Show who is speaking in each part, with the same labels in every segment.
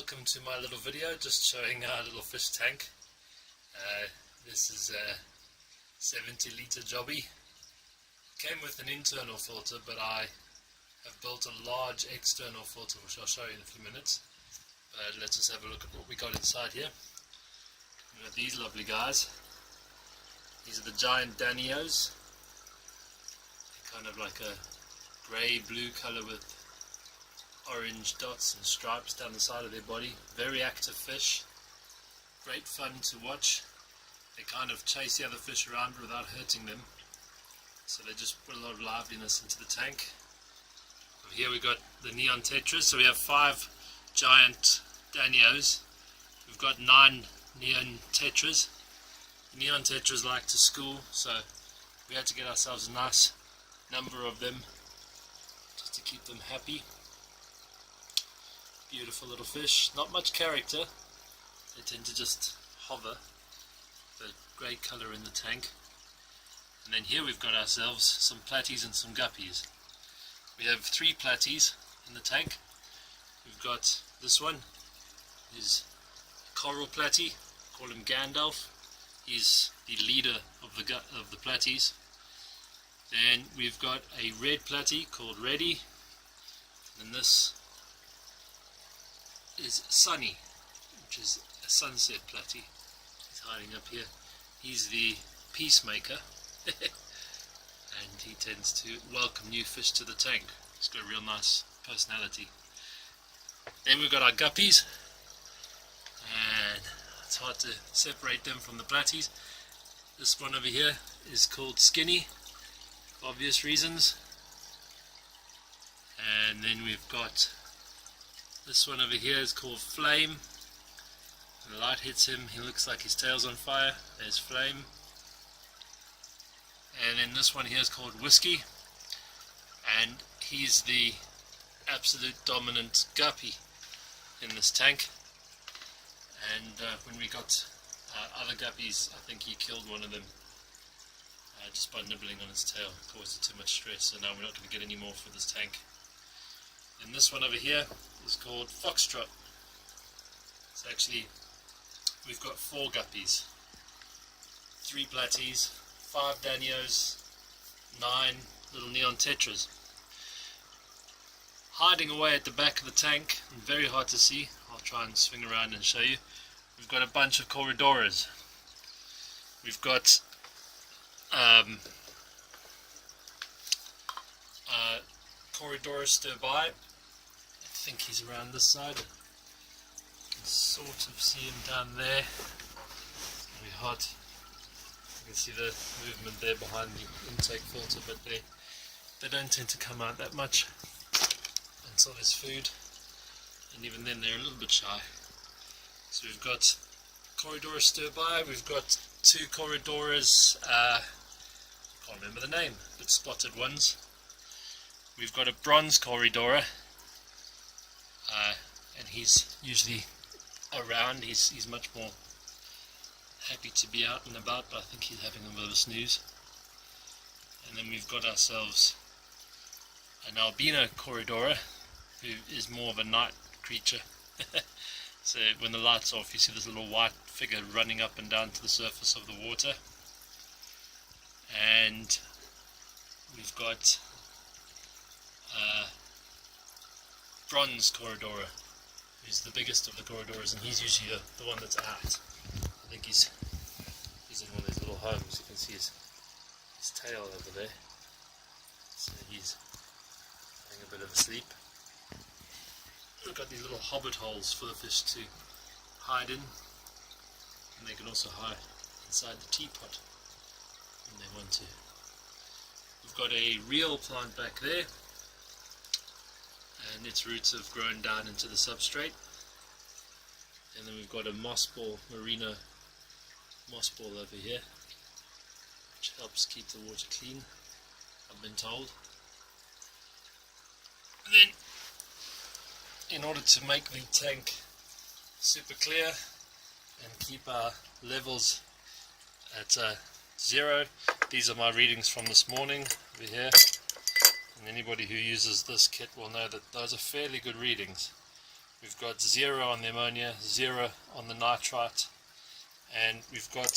Speaker 1: Welcome to my little video, just showing our little fish tank. This is a 70-litre jobby. Came with an internal filter, but I have built a large external filter, which I'll show you in a few minutes. But let's just have a look at what we got inside here. We got these lovely guys. These are the giant Danios. They're kind of like a grey-blue colour with orange dots and stripes down the side of their body. Very active fish, great fun to watch. They kind of chase the other fish around without hurting them, so they just put a lot of liveliness into the tank. Over here we got the neon tetras, so we have 5 giant Danios. We've got 9 neon tetras. The neon tetras like to school, so we had to get ourselves a nice number of them just to keep them happy. Beautiful little fish, not much character, they tend to just hover. The great colour in the tank. And then here we've got ourselves some Platies and some Guppies. We have 3 Platies in the tank. We've got this one, is Coral Platy, call him Gandalf. He's the leader of the Platies. Then we've got a red Platy called Reddie, and this is Sunnie, which is a sunset Platy. He's hiding up here. He's the peacemaker and he tends to welcome new fish to the tank. He's got a real nice personality. Then we've got our Guppies, and it's hard to separate them from the Platies. This one over here is called Skinny, for obvious reasons. And then we've got this one over here is called Flame. When the light hits him, he looks like his tail's on fire. There's Flame. And then this one here is called Whisky, and he's the absolute dominant guppy in this tank. And when we got other guppies, I think he killed one of them just by nibbling on his tail. It caused too much stress, so now we're not going to get any more for this tank. And this one over here is called Foxtrot. So actually we've got 4 guppies, 3 Platies, 5 Danios, 9 little neon tetras. Hiding away at the back of the tank, and very hard to see, I'll try and swing around and show you, we've got a bunch of corridoras. We've got Corridora Sterbai. I think he's around this side. You can sort of see him down there. It's going to be hot. You can see the movement there behind the intake filter, but they don't tend to come out that much until there's food, and even then they're a little bit shy. So we've got Corridora Sterbai, we've got 2 Corridoras, can't remember the name, but spotted ones. We've got a bronze Corridora, and he's usually around. He's much more happy to be out and about, but I think he's having a bit of a snooze. And then we've got ourselves an Albino Corridora, who is more of a night creature. So when the light's off, you see this little white figure running up and down to the surface of the water. And we've got bronze Corridora, who's the biggest of the corridoras, and he's usually the one that's out. I think he's in one of these little homes. You can see his tail over there, so he's having a bit of a sleep. We've got these little hobbit holes for the fish to hide in, and they can also hide inside the teapot when they want to. We've got a real plant back there, and its roots have grown down into the substrate. And then we've got a moss ball, merino moss ball over here, which helps keep the water clean, I've been told. And then, in order to make the tank super clear and keep our levels at 0, these are my readings from this morning over here, and anybody who uses this kit will know that those are fairly good readings. we've got 0 on the ammonia, 0 on the nitrite, and we've got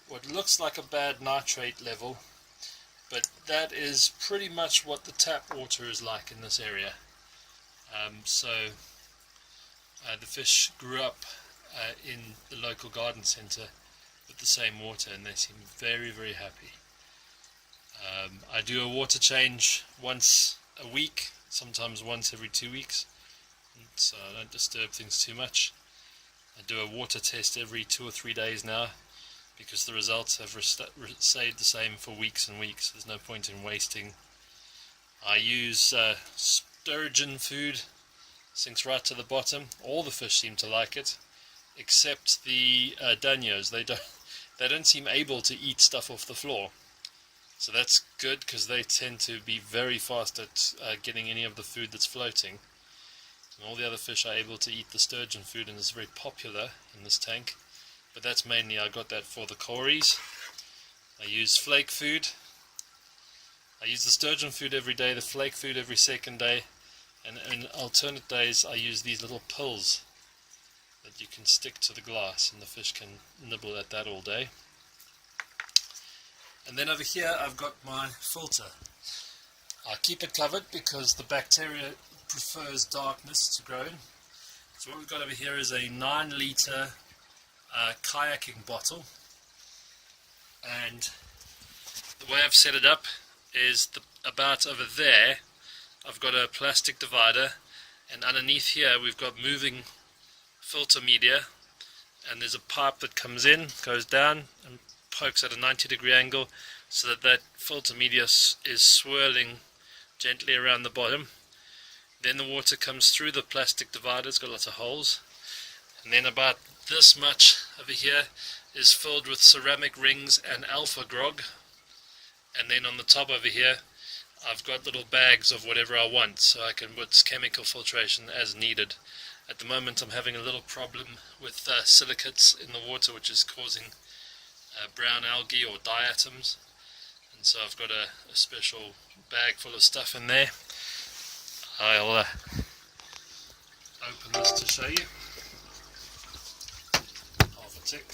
Speaker 1: what looks like a bad nitrate level, but that is pretty much what the tap water is like in this area. The fish grew up in the local garden centre with the same water, and they seem very, very happy. I do a water change once a week, sometimes once every 2 weeks, so I don't disturb things too much. I do a water test every 2 or 3 days now, because the results have stayed the same for weeks and weeks. There's no point in wasting. I use sturgeon food, sinks right to the bottom. All the fish seem to like it, except the Danios. They don't seem able to eat stuff off the floor. So that's good, because they tend to be very fast at getting any of the food that's floating. And all the other fish are able to eat the sturgeon food, and it's very popular in this tank. But that's mainly, I got that for the Corys. I use flake food. I use the sturgeon food every day, the flake food every second day, and in alternate days I use these little pills that you can stick to the glass, and the fish can nibble at that all day. And then over here I've got my filter. I keep it covered because the bacteria prefers darkness to grow in. So what we've got over here is a 9 litre kayaking bottle, and the way I've set it up is about over there I've got a plastic divider, and underneath here we've got moving filter media, and there's a pipe that comes in, goes down and pokes at a 90-degree angle, so that filter media is swirling gently around the bottom. Then the water comes through the plastic divider, it's got lots of holes, and then about this much over here is filled with ceramic rings and alpha grog, and then on the top over here I've got little bags of whatever I want, so I can put chemical filtration as needed. At the moment I'm having a little problem with silicates in the water, which is causing brown algae or diatoms, and so I've got a special bag full of stuff in there. I'll open this to show you. Half a tick.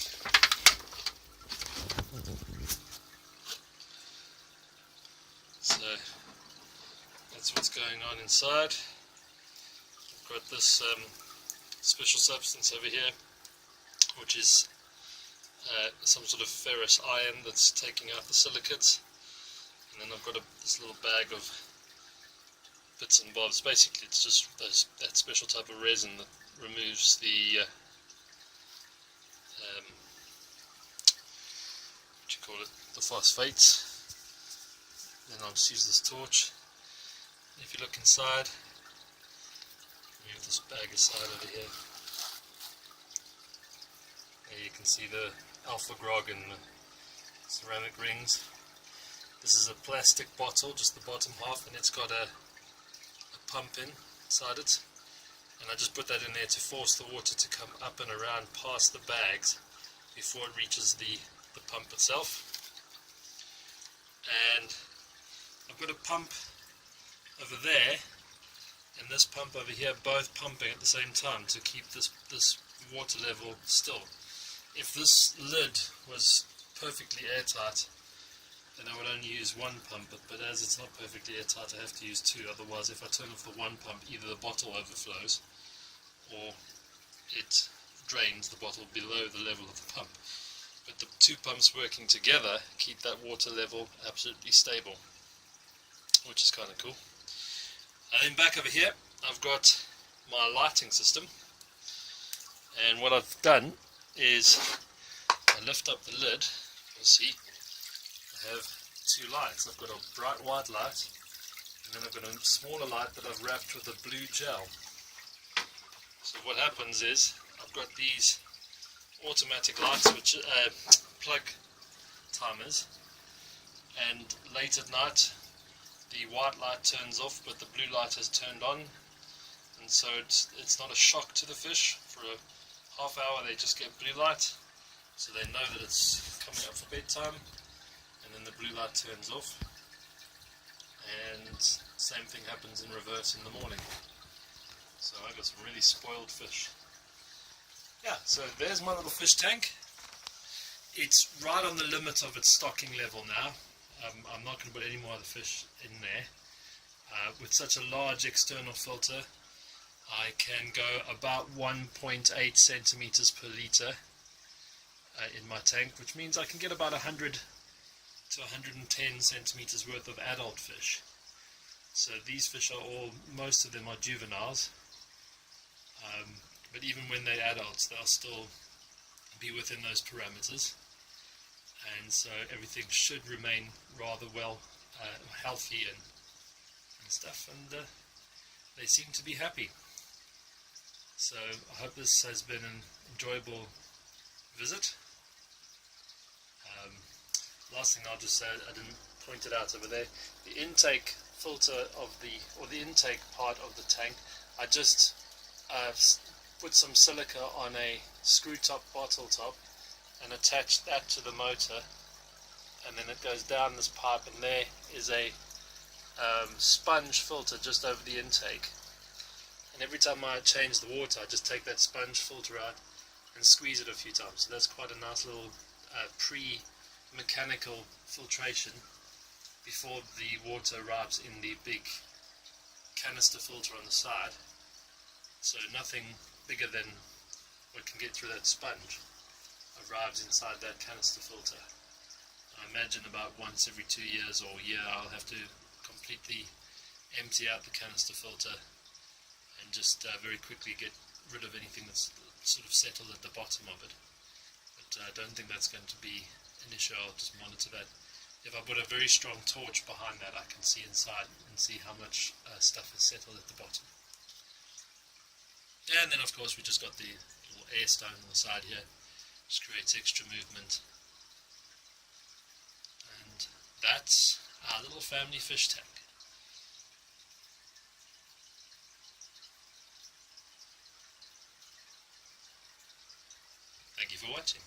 Speaker 1: So that's what's going on inside. I've got this special substance over here, which is some sort of ferrous iron that's taking out the silicates, and then I've got this little bag of bits and bobs. Basically it's just that special type of resin that removes the the phosphates. Then I'll just use this torch. If you look inside, move this bag aside over here. There you can see the alpha grog and the ceramic rings. This is a plastic bottle, just the bottom half, and it's got a pump inside it. And I just put that in there to force the water to come up and around past the bags before it reaches the pump itself. And I've got a pump over there and this pump over here, both pumping at the same time to keep this water level still. If this lid was perfectly airtight, then I would only use one pump, but as it's not perfectly airtight I have to use two. Otherwise, if I turn off the one pump, either the bottle overflows or it drains the bottle below the level of the pump. But the two pumps working together keep that water level absolutely stable, which is kind of cool. And then back over here I've got my lighting system, and what I've done is I lift up the lid. You'll see I have two lights. I've got a bright white light, and then I've got a smaller light that I've wrapped with a blue gel. So what happens is I've got these automatic lights which plug timers, and late at night the white light turns off but the blue light has turned on, and so it's not a shock to the fish. For a half hour they just get blue light, so they know that it's coming up for bedtime, and then the blue light turns off, and same thing happens in reverse in the morning. So I got some really spoiled fish. Yeah, so there's my little fish tank. It's right on the limit of its stocking level now. I'm not going to put any more of the fish in there. With such a large external filter, I can go about 1.8 centimeters per litre in my tank, which means I can get about 100 to 110 centimeters worth of adult fish. So these fish are most of them are juveniles, but even when they're adults, they'll still be within those parameters, and so everything should remain rather well healthy and stuff, and they seem to be happy. So I hope this has been an enjoyable visit. Last thing I'll just say, I didn't point it out over there, the intake filter of the intake part of the tank, I just put some silica on a screw top bottle top and attach that to the motor, and then it goes down this pipe, and there is a sponge filter just over the intake, and every time I change the water I just take that sponge filter out and squeeze it a few times. So that's quite a nice little pre-mechanical filtration before the water arrives in the big canister filter on the side. So nothing bigger than what can get through that sponge arrives inside that canister filter. I imagine about once every 2 years or a year I'll have to completely empty out the canister filter and just very quickly get rid of anything that's sort of settled at the bottom of it. But I don't think that's going to be an issue. I'll just monitor that. If I put a very strong torch behind that, I can see inside and see how much stuff is settled at the bottom. And then of course we just got the little air stone on the side here, which creates extra movement. And that's our little family fish tank. Thank you for watching.